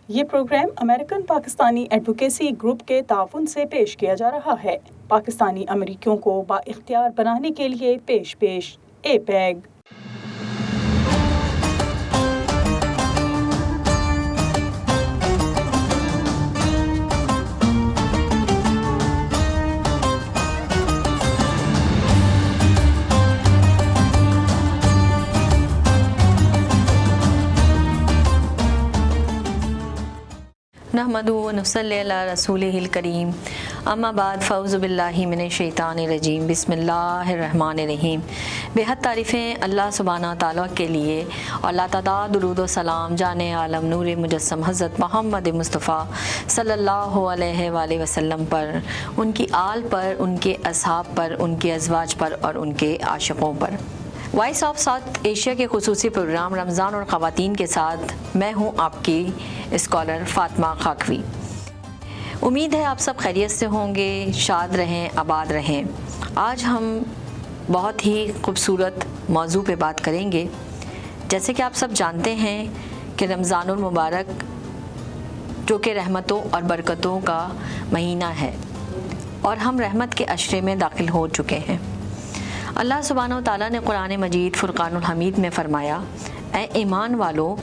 یہ programme American Pakistani advocacy group کے تعاون سے پیش کیا جا رہا ہے۔ پاکستانی امریکیوں کو بااختیار بنانے کے لیے پیش APEG۔ نحمدہ و نصلی علی رسولہ الکریم، اما بعد، فاعوذ باللہ من الشیطان الرجیم، بسم اللہ الرحمن الرحیم۔ بے حد تعریفیں اللہ سبحانہ تعالیٰ کے لیے اور لاتعداد درود و سلام جان عالم نور مجسم حضرت محمد مصطفیٰ صلی اللہ علیہ وآلہ وسلم پر، ان کی آل پر، ان کے اصحاب پر، ان کے ازواج پر اور ان کے عاشقوں پر۔ وائس آف ساؤتھ ایشیا کے خصوصی پروگرام رمضان اور خواتین کے ساتھ میں ہوں آپ کی اسکالر فاطمہ خاکوی۔ امید ہے آپ سب خیریت سے ہوں گے، شاد رہیں، آباد رہیں۔ آج ہم بہت ہی خوبصورت موضوع پہ بات کریں گے۔ جیسے کہ آپ سب جانتے ہیں کہ رمضان المبارک جو کہ رحمتوں اور برکتوں کا مہینہ ہے اور ہم رحمت کے عشرے میں داخل ہو چکے ہیں۔ اللہ سبحانہ و تعالیٰ نے قرآن مجید فرقان الحمید میں فرمایا، اے ایمان والو،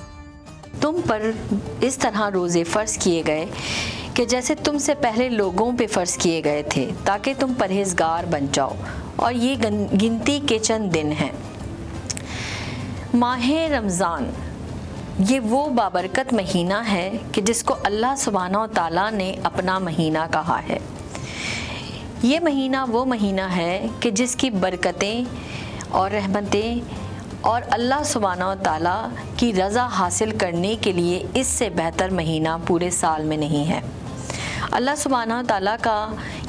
تم پر اس طرح روزے فرض کیے گئے کہ جیسے تم سے پہلے لوگوں پہ فرض کیے گئے تھے، تاکہ تم پرہیزگار بن جاؤ، اور یہ گنتی کے چند دن ہیں۔ ماہ رمضان یہ وہ بابرکت مہینہ ہے کہ جس کو اللہ سبحانہ و تعالیٰ نے اپنا مہینہ کہا ہے۔ یہ مہینہ وہ مہینہ ہے کہ جس کی برکتیں اور رحمتیں اور اللہ سبحانہ و تعالیٰ کی رضا حاصل کرنے کے لیے اس سے بہتر مہینہ پورے سال میں نہیں ہے۔ اللہ سبحانہ و تعالیٰ کا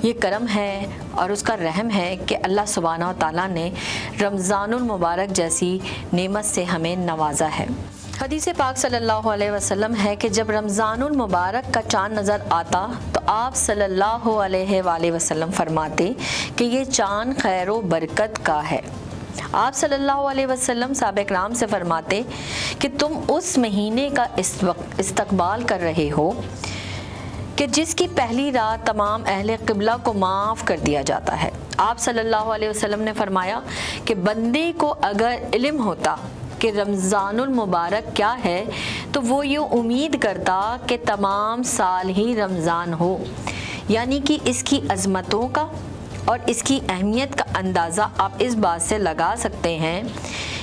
یہ کرم ہے اور اس کا رحم ہے کہ اللہ سبحانہ و تعالیٰ نے رمضان المبارک جیسی نعمت سے ہمیں نوازا ہے۔ حدیث پاک صلی اللہ علیہ وسلم ہے کہ جب رمضان المبارک کا چاند نظر آتا تو آپ صلی اللہ علیہ وآلہ وسلم فرماتے کہ یہ چاند خیر و برکت کا ہے۔ آپ صلی اللہ علیہ وسلم صحابہ کرام سے فرماتے کہ تم اس مہینے کا استقبال کر رہے ہو کہ جس کی پہلی رات تمام اہل قبلہ کو معاف کر دیا جاتا ہے۔ آپ صلی اللہ علیہ وسلم نے فرمایا کہ بندے کو اگر علم ہوتا کہ رمضان المبارک کیا ہے تو وہ یہ امید کرتا کہ تمام سال ہی رمضان ہو، یعنی کہ اس کی عظمتوں کا اور اس کی اہمیت کا اندازہ آپ اس بات سے لگا سکتے ہیں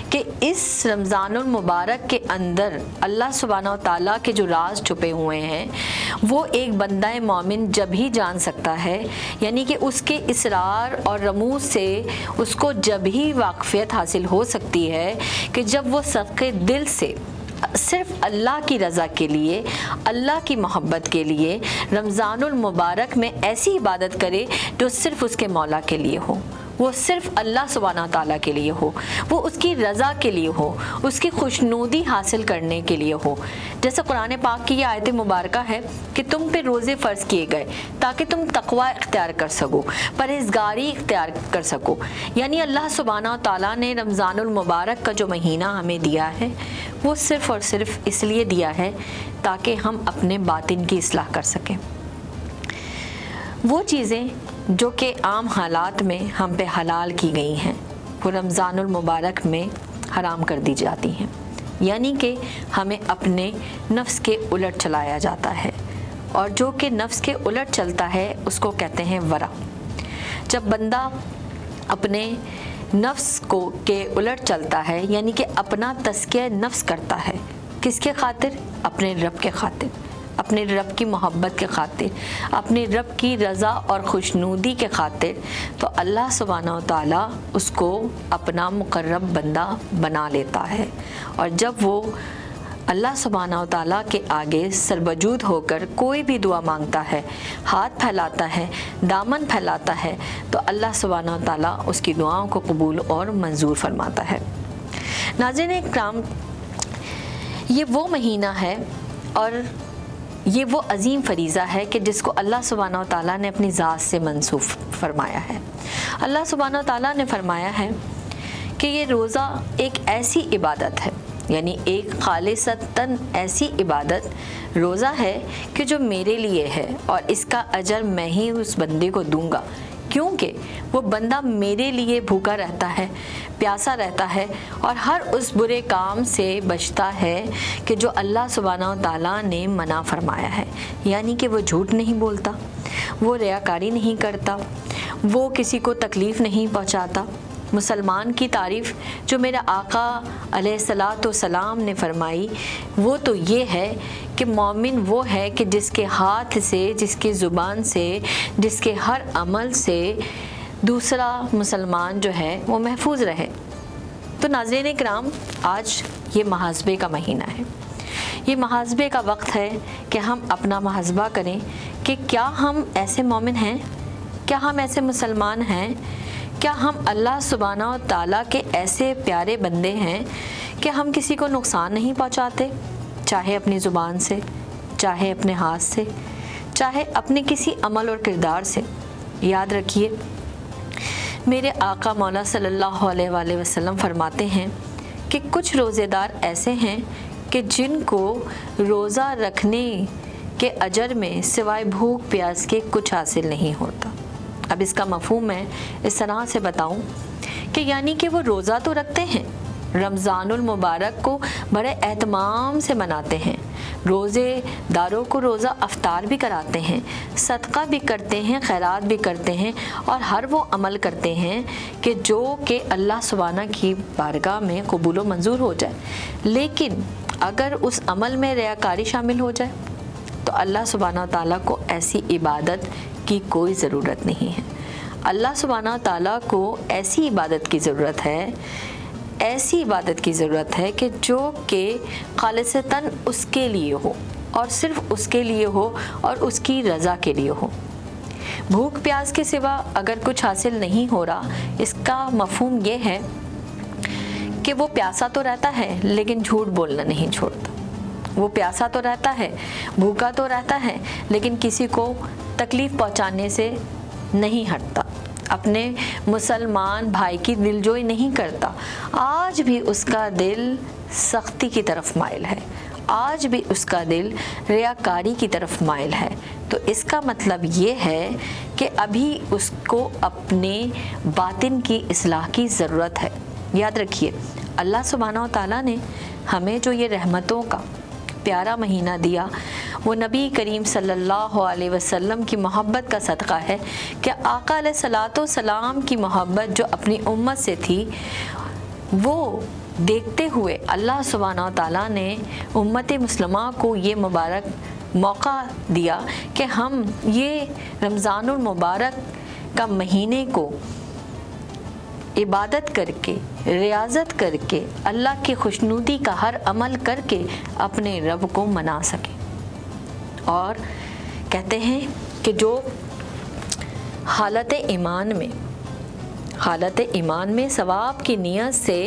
کہ اس رمضان المبارک کے اندر اللہ سبحانہ و تعالیٰ کے جو راز چھپے ہوئے ہیں وہ ایک بندہ مومن جب ہی جان سکتا ہے، یعنی کہ اس کے اسرار اور رموز سے اس کو جب ہی واقفیت حاصل ہو سکتی ہے کہ جب وہ صدقے دل سے صرف اللہ کی رضا کے لیے، اللہ کی محبت کے لیے رمضان المبارک میں ایسی عبادت کرے جو صرف اس کے مولا کے لیے ہو، وہ صرف اللہ سبحانہ تعالیٰ کے لیے ہو، وہ اس کی رضا کے لیے ہو، اس کی خوشنودی حاصل کرنے کے لیے ہو۔ جیسے قرآن پاک کی یہ آیت مبارکہ ہے کہ تم پہ روزے فرض کیے گئے تاکہ تم تقوی اختیار کر سکو، پرہیزگاری اختیار کر سکو، یعنی اللہ سبحانہ تعالیٰ نے رمضان المبارک کا جو مہینہ ہمیں دیا ہے وہ صرف اور صرف اس لیے دیا ہے تاکہ ہم اپنے باطن کی اصلاح کر سکیں۔ وہ چیزیں جو کہ عام حالات میں ہم پہ حلال کی گئی ہیں وہ رمضان المبارک میں حرام کر دی جاتی ہیں، یعنی کہ ہمیں اپنے نفس کے الٹ چلایا جاتا ہے، اور جو کہ نفس کے الٹ چلتا ہے اس کو کہتے ہیں ورع۔ جب بندہ اپنے نفس کو کے الٹ چلتا ہے، یعنی کہ اپنا تزکیہ نفس کرتا ہے، کس کے خاطر؟ اپنے رب کے خاطر، اپنے رب کی محبت کے خاطر، اپنے رب کی رضا اور خوشنودی کے خاطر، تو اللہ سبحانہ و تعالیٰ اس کو اپنا مقرب بندہ بنا لیتا ہے۔ اور جب وہ اللہ سبحانہ و تعالیٰ کے آگے سربجود ہو کر کوئی بھی دعا مانگتا ہے، ہاتھ پھیلاتا ہے، دامن پھیلاتا ہے، تو اللہ سبحانہ و تعالیٰ اس کی دعاؤں کو قبول اور منظور فرماتا ہے۔ ناظرین اکرام، یہ وہ مہینہ ہے اور یہ وہ عظیم فریضہ ہے کہ جس کو اللہ سبحانہ و تعالیٰ نے اپنی ذات سے منسوخ فرمایا ہے۔ اللہ سبحانہ و تعالیٰ نے فرمایا ہے کہ یہ روزہ ایک ایسی عبادت ہے، یعنی ایک خالصتاً ایسی عبادت روزہ ہے کہ جو میرے لیے ہے، اور اس کا اجر میں ہی اس بندے کو دوں گا، کیونکہ وہ بندہ میرے لیے بھوکا رہتا ہے، پیاسا رہتا ہے، اور ہر اس برے کام سے بچتا ہے کہ جو اللہ سبحانہ و تعالیٰ نے منع فرمایا ہے، یعنی کہ وہ جھوٹ نہیں بولتا، وہ ریاکاری نہیں کرتا، وہ کسی کو تکلیف نہیں پہنچاتا۔ مسلمان کی تعریف جو میرا آقا علیہ الصلاۃ والسلام نے فرمائی وہ تو یہ ہے کہ مومن وہ ہے کہ جس کے ہاتھ سے، جس کی زبان سے، جس کے ہر عمل سے دوسرا مسلمان جو ہے وہ محفوظ رہے۔ تو ناظرین کرام، آج یہ محاسبے کا مہینہ ہے، یہ محاسبے کا وقت ہے کہ ہم اپنا محاسبہ کریں کہ کیا ہم ایسے مومن ہیں، کیا ہم ایسے مسلمان ہیں، کیا ہم اللہ سبحانہ و تعالیٰ کے ایسے پیارے بندے ہیں کہ ہم کسی کو نقصان نہیں پہنچاتے، چاہے اپنی زبان سے، چاہے اپنے ہاتھ سے، چاہے اپنے کسی عمل اور کردار سے۔ یاد رکھیے، میرے آقا مولا صلی اللہ علیہ وآلہ وسلم فرماتے ہیں کہ کچھ روزے دار ایسے ہیں کہ جن کو روزہ رکھنے کے اجر میں سوائے بھوک پیاس کے کچھ حاصل نہیں ہوتا۔ اب اس کا مفہوم میں اس طرح سے بتاؤں کہ یعنی کہ وہ روزہ تو رکھتے ہیں، رمضان المبارک کو بڑے اہتمام سے مناتے ہیں، روزے داروں کو روزہ افطار بھی کراتے ہیں، صدقہ بھی کرتے ہیں، خیرات بھی کرتے ہیں، اور ہر وہ عمل کرتے ہیں کہ جو کہ اللہ سبحانہ کی بارگاہ میں قبول و منظور ہو جائے۔ لیکن اگر اس عمل میں ریاکاری شامل ہو جائے تو اللہ سبحانہ تعالیٰ کو ایسی عبادت کی کوئی ضرورت نہیں ہے۔ اللہ سبحانہ تعالیٰ کو ایسی عبادت کی ضرورت ہے، ایسی عبادت کی ضرورت ہے کہ جو کہ خالصتاً اس کے لیے ہو، اور صرف اس کے لیے ہو، اور اس کی رضا کے لیے ہو۔ بھوک پیاس کے سوا اگر کچھ حاصل نہیں ہو رہا، اس کا مفہوم یہ ہے کہ وہ پیاسا تو رہتا ہے لیکن جھوٹ بولنا نہیں چھوڑتا، وہ پیاسا تو رہتا ہے، بھوکا تو رہتا ہے، لیکن کسی کو تکلیف پہنچانے سے نہیں ہٹتا، اپنے مسلمان بھائی کی دلجوئی نہیں کرتا، آج بھی اس کا دل سختی کی طرف مائل ہے، آج بھی اس کا دل ریاکاری کی طرف مائل ہے۔ تو اس کا مطلب یہ ہے کہ ابھی اس کو اپنے باطن کی اصلاح کی ضرورت ہے۔ یاد رکھیے، اللہ سبحانہ و تعالیٰ نے ہمیں جو یہ رحمتوں کا پیارا مہینہ دیا، وہ نبی کریم صلی اللہ علیہ وسلم کی محبت کا صدقہ ہے کہ آقا علیہ الصلاۃ والسلام کی محبت جو اپنی امت سے تھی، وہ دیکھتے ہوئے اللہ سبحانہ تعالیٰ نے امت مسلمہ کو یہ مبارک موقع دیا کہ ہم یہ رمضان المبارک کا مہینے کو عبادت کر کے، ریاضت کر کے، اللہ کی خوشنودی کا ہر عمل کر کے اپنے رب کو منا سکیں۔ اور کہتے ہیں کہ جو حالت ایمان میں ثواب کی نیت سے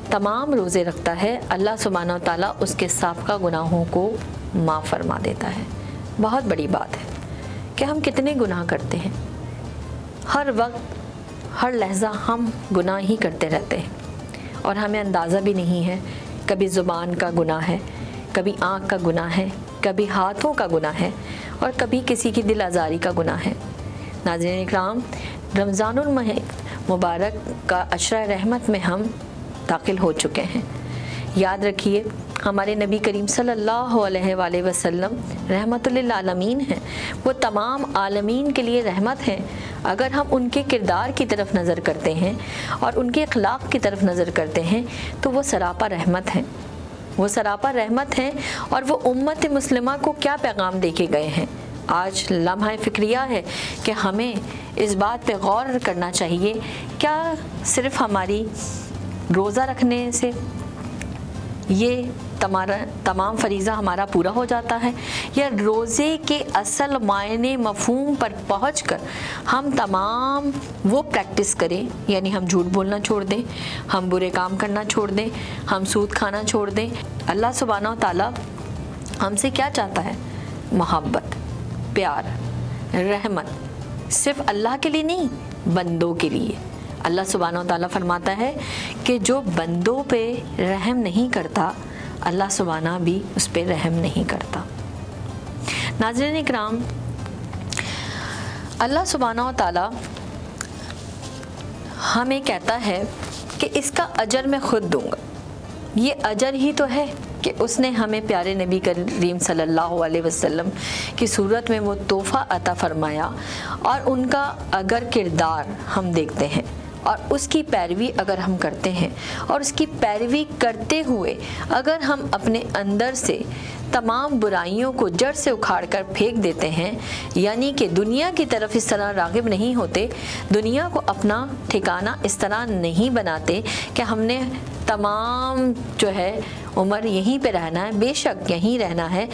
تمام روزے رکھتا ہے، اللہ سبحانہ تعالیٰ اس کے سابقہ گناہوں کو معاف فرما دیتا ہے۔ بہت بڑی بات ہے کہ ہم کتنے گناہ کرتے ہیں، ہر وقت ہر لحظہ ہم گناہ ہی کرتے رہتے ہیں، اور ہمیں اندازہ بھی نہیں ہے، کبھی زبان کا گناہ ہے، کبھی آنکھ کا گناہ ہے، کبھی ہاتھوں کا گناہ ہے، اور کبھی کسی کی دل آزاری کا گناہ ہے۔ ناظرین اکرام، رمضان المبارک کا عشرہ رحمت میں ہم داخل ہو چکے ہیں۔ یاد رکھیے، ہمارے نبی کریم صلی اللہ علیہ وآلہ وسلم رحمت للعالمین ہیں، وہ تمام عالمین کے لیے رحمت ہیں۔ اگر ہم ان کے کردار کی طرف نظر کرتے ہیں اور ان کے اخلاق کی طرف نظر کرتے ہیں تو وہ سراپا رحمت ہیں، وہ سراپا رحمت ہیں، اور وہ امت مسلمہ کو کیا پیغام دے کے گئے ہیں۔ آج لمحہ فکریہ ہے کہ ہمیں اس بات پہ غور کرنا چاہیے، کیا صرف ہماری روزہ رکھنے سے یہ تمام فریضہ ہمارا پورا ہو جاتا ہے، یا روزے کے اصل معنی مفہوم پر پہنچ کر ہم تمام وہ پریکٹس کریں، یعنی ہم جھوٹ بولنا چھوڑ دیں، ہم برے کام کرنا چھوڑ دیں، ہم سود کھانا چھوڑ دیں۔ اللہ سبحانہ و تعالیٰ ہم سے کیا چاہتا ہے؟ محبت، پیار، رحمت، صرف اللہ کے لیے نہیں، بندوں کے لیے۔ اللہ سبحانہ و تعالیٰ فرماتا ہے کہ جو بندوں پہ رحم نہیں کرتا اللہ سبحانہ بھی اس پہ رحم نہیں کرتا۔ ناظرین اکرام، اللہ سبحانہ و تعالی ہمیں کہتا ہے کہ اس کا اجر میں خود دوں گا۔ یہ اجر ہی تو ہے کہ اس نے ہمیں پیارے نبی کریم صلی اللہ علیہ وسلم کی صورت میں وہ تحفہ عطا فرمایا، اور ان کا اگر کردار ہم دیکھتے ہیں اور اس کی پیروی اگر ہم کرتے ہیں، اور اس کی پیروی کرتے ہوئے اگر ہم اپنے اندر سے تمام برائیوں کو جڑ سے اکھاڑ کر پھینک دیتے ہیں، یعنی کہ دنیا کی طرف اس طرح راغب نہیں ہوتے، دنیا کو اپنا ٹھکانہ اس طرح نہیں بناتے کہ ہم نے تمام جو ہے عمر یہیں پہ رہنا ہے، بے شک یہیں رہنا ہے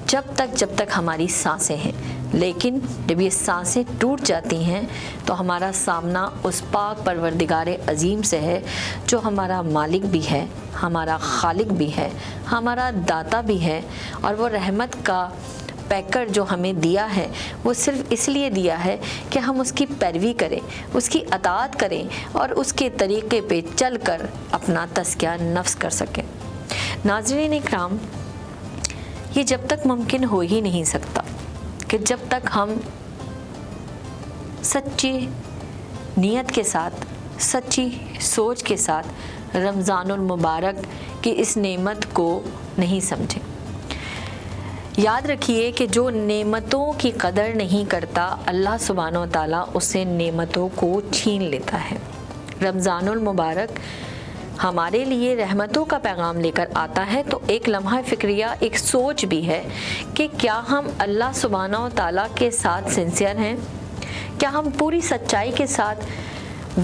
جب تک ہماری سانسیں ہیں، لیکن جب یہ سانسیں ٹوٹ جاتی ہیں تو ہمارا سامنا اس پاک پروردگار عظیم سے ہے جو ہمارا مالک بھی ہے، ہمارا خالق بھی ہے، ہمارا داتا بھی ہے، اور وہ رحمت کا پیکر جو ہمیں دیا ہے وہ صرف اس لیے دیا ہے کہ ہم اس کی پیروی کریں، اس کی اطاعت کریں اور اس کے طریقے پہ چل کر اپنا تزکیہ نفس کر سکیں۔ ناظرین اکرام، یہ جب تک ممکن ہو ہی نہیں سکتا کہ جب تک ہم سچی نیت کے ساتھ، سچی سوچ کے ساتھ رمضان المبارک کی اس نعمت کو نہیں سمجھیں۔ یاد رکھیے کہ جو نعمتوں کی قدر نہیں کرتا، اللہ سبحانہ و تعالیٰ اسے نعمتوں کو چھین لیتا ہے۔ رمضان المبارک ہمارے لیے رحمتوں کا پیغام لے کر آتا ہے، تو ایک لمحہ فکریہ، ایک سوچ بھی ہے کہ کیا ہم اللہ سبحانہ و تعالیٰ کے ساتھ سنسیئر ہیں؟ کیا ہم پوری سچائی کے ساتھ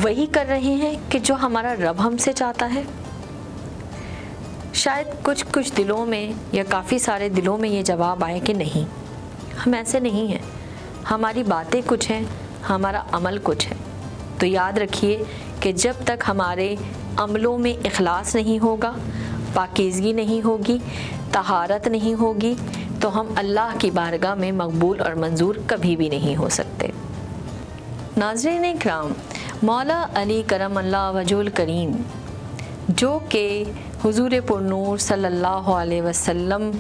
وہی کر رہے ہیں کہ جو ہمارا رب ہم سے چاہتا ہے؟ شاید کچھ دلوں میں یا کافی سارے دلوں میں یہ جواب آئے کہ نہیں، ہم ایسے نہیں ہیں، ہماری باتیں کچھ ہیں، ہمارا عمل کچھ ہے۔ تو یاد رکھیے کہ جب تک ہمارے عملوں میں اخلاص نہیں ہوگا، پاکیزگی نہیں ہوگی، طہارت نہیں ہوگی، تو ہم اللہ کی بارگاہ میں مقبول اور منظور کبھی بھی نہیں ہو سکتے۔ ناظرین اکرام، مولا علی کرم اللہ وجہ الکریم جو کہ حضور پرنور صلی اللہ علیہ وسلم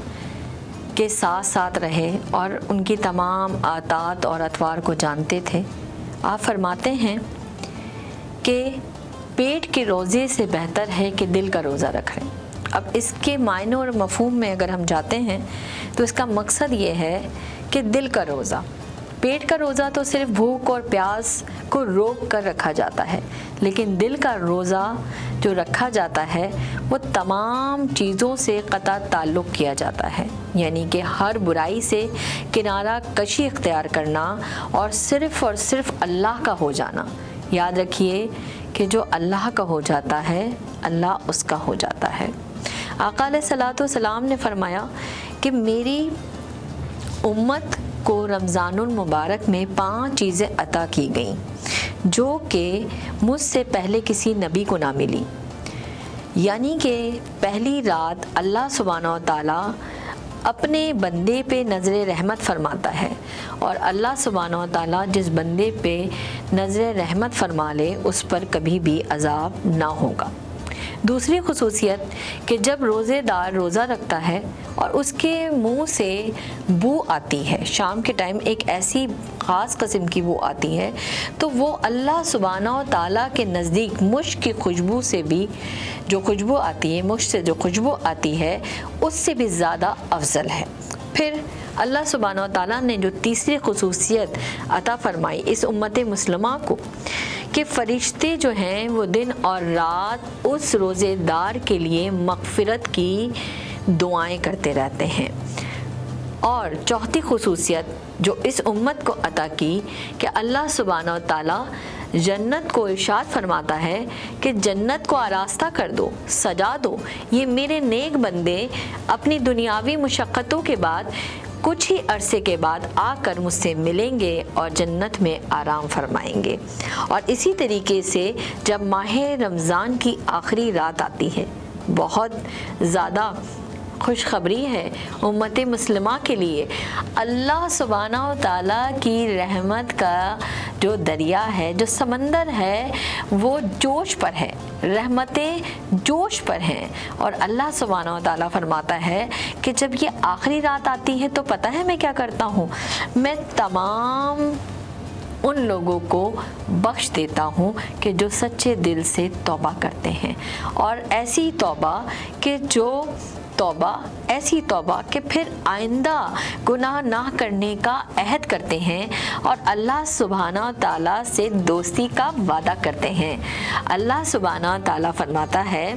کے ساتھ رہے اور ان کی تمام عطات اور اطوار کو جانتے تھے، آپ فرماتے ہیں کہ پیٹ کے روزے سے بہتر ہے کہ دل کا روزہ رکھیں۔ اب اس کے معنی اور مفہوم میں اگر ہم جاتے ہیں تو اس کا مقصد یہ ہے کہ دل کا روزہ، پیٹ کا روزہ تو صرف بھوک اور پیاس کو روک کر رکھا جاتا ہے، لیکن دل کا روزہ جو رکھا جاتا ہے وہ تمام چیزوں سے قطع تعلق کیا جاتا ہے، یعنی کہ ہر برائی سے کنارہ کشی اختیار کرنا اور صرف اللہ کا ہو جانا۔ یاد رکھیے کہ جو اللہ کا ہو جاتا ہے اللہ اس کا ہو جاتا ہے۔ آقا علیہ الصلوۃ والسلام نے فرمایا کہ میری امت کو رمضان المبارک میں 5 چیزیں عطا کی گئیں جو کہ مجھ سے پہلے کسی نبی کو نہ ملی، یعنی کہ پہلی رات اللہ سبحانہ و تعالیٰ اپنے بندے پہ نظر رحمت فرماتا ہے، اور اللہ سبحانہ و تعالیٰ جس بندے پہ نظر رحمت فرما لے اس پر کبھی بھی عذاب نہ ہوگا۔ دوسری خصوصیت کہ جب روزے دار روزہ رکھتا ہے اور اس کے منہ سے بو آتی ہے، شام کے ٹائم ایک ایسی خاص قسم کی بو آتی ہے، تو وہ اللہ سبحانہ و تعالیٰ کے نزدیک مشک کی خوشبو سے بھی جو خوشبو آتی ہے، مشک سے جو خوشبو آتی ہے اس سے بھی زیادہ افضل ہے۔ پھر اللہ سبحانہ و تعالیٰ نے جو تیسری خصوصیت عطا فرمائی اس امت مسلمہ کو کہ فرشتے جو ہیں وہ دن اور رات اس روزے دار کے لیے مغفرت کی دعائیں کرتے رہتے ہیں۔ اور چوتھی خصوصیت جو اس امت کو عطا کی کہ اللہ سبحانہ و تعالیٰ جنت کو ارشاد فرماتا ہے کہ جنت کو آراستہ کر دو، سجا دو، یہ میرے نیک بندے اپنی دنیاوی مشقتوں کے بعد کچھ ہی عرصے کے بعد آ کر مجھ سے ملیں گے اور جنت میں آرام فرمائیں گے۔ اور اسی طریقے سے جب ماہ رمضان کی آخری رات آتی ہے، بہت زیادہ خوشخبری ہے امت مسلمہ کے لیے، اللہ سبحانہ و تعالیٰ کی رحمت کا جو دریا ہے، جو سمندر ہے، وہ جوش پر ہے، رحمتیں جوش پر ہیں. اور اللہ سبحانہ و تعالیٰ فرماتا ہے کہ جب یہ آخری رات آتی ہے تو پتہ ہے میں کیا کرتا ہوں، میں تمام ان لوگوں کو بخش دیتا ہوں کہ جو سچے دل سے توبہ کرتے ہیں، اور ایسی توبہ کہ پھر آئندہ گناہ نہ کرنے کا عہد کرتے ہیں اور اللہ سبحانہ تعالیٰ سے دوستی کا وعدہ کرتے ہیں. اللہ سبحانہ تعالیٰ فرماتا ہے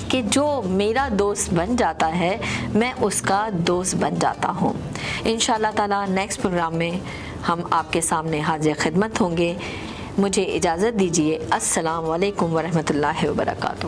کہ جو میرا دوست بن جاتا ہے میں اس کا دوست بن جاتا ہوں. انشاءاللہ تعالیٰ نیکسٹ پروگرام میں ہم آپ کے سامنے حاضر خدمت ہوں گے. مجھے اجازت دیجیے. السلام علیکم ورحمۃ اللہ وبرکاتہ.